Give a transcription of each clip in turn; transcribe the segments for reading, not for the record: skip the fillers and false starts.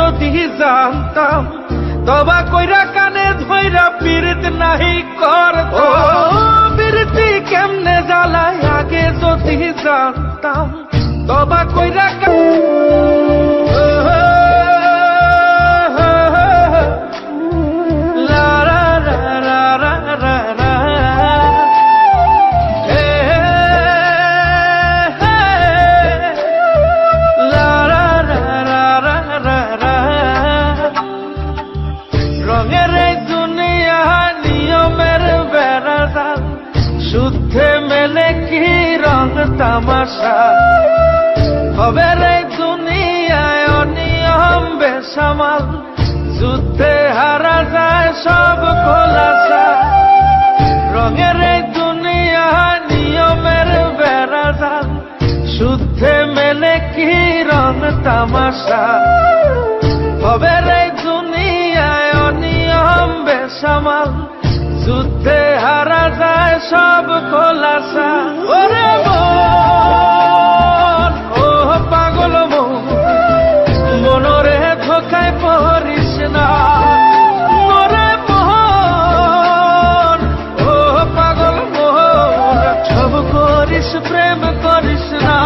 যদি জানতাম তবা কইরা কানে ধইরা পীড়িত নাহি করতো পীড়িতি কেমনে জ্বালায় আগে যদি জানতাম তবা কইরা শুদ্ধে মেলে কি রং তামাশা হবে রে দুনিয়ায় অনিয়ম বেসামাল যুদ্ধে হারা যায় সব খোলাসা রঙের এই দুনিয়া নিয়মের বেড়াজাল শুদ্ধে মেলে কি রং তামাশা হবে রে দুনিয়ায় অনিয়ম বেসামাল যুদ্ধে হারা যায় সব খোলাসা ওরে মন ও পাগল মনরে ধোকায় পড়িস না ওরে মন ও পাগল মন সব করিস প্রেম করিস না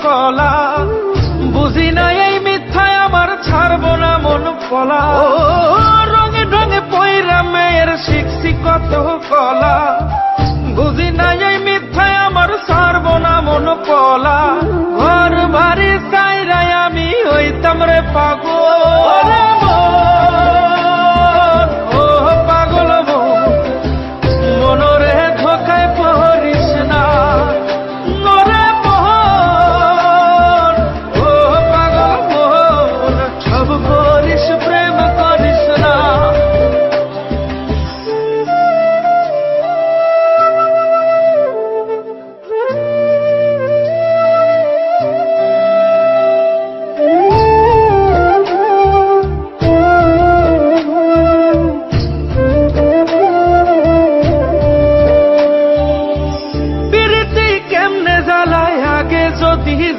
কলা বুঝি নাই এই মিথ্যায় আমার ছাড়বো না মন কলা রঙে ঢঙে পয়রা মেয়ের শিখছি কত কলা বুঝি নাই এই মিথ্যায় আমার ছাড়বো না মন কলা ঘর বাড়ি চাইরাই আমি হইতাম রে পাগল ও পাগল মনরে ধোকায় পড়িস না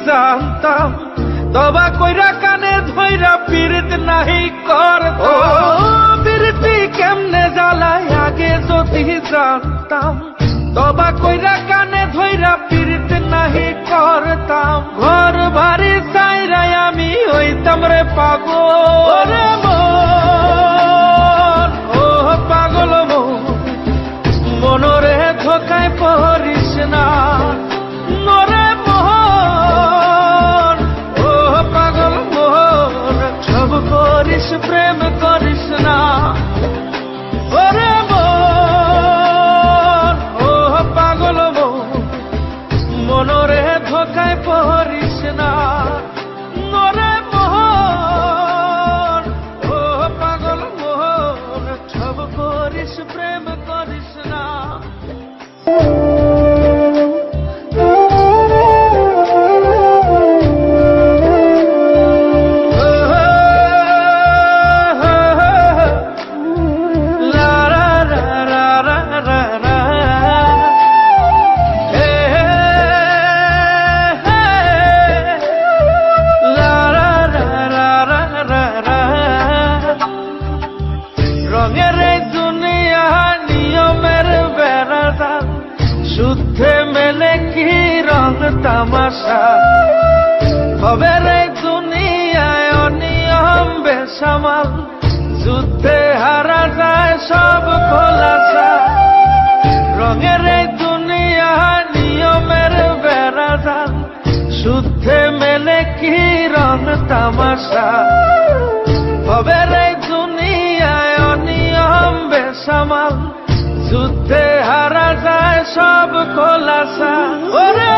জানতাম তবা কইরা কানে ধইরা পীড়িত নাহি করতো পীড়িতি কেমনে জ্বালায় আগে যদি জানতাম তবা কইরা কানে ধইরা পীড়িত নাহি করতাম ঘর বাড়ি চাইরাই আমি হইতাম রে পাগল ও পাগল মনরে ধোকায় পড়িস না নরে করিস প্রেম করিস না ওরে মন ও পাগল মনরে ধোকায় পড়িস না নরে মন ও পাগল মন সব করিস প্রেম করিস না শুদ্ধে মেলে কি রং তামাশা হবে রে দুনিয়ায় অনিয়ম বেসামাল যুদ্ধে হারা যায় সব খোলাসা রঙের এই দুনিয়া নিয়মের বেড়াজাল শুদ্ধে মেলে কি রং তামাশা হবে রে দুনিয়ায় অনিয়ম বেসামাল যুদ্ধে হারা যায় সব খোলাসা ওরে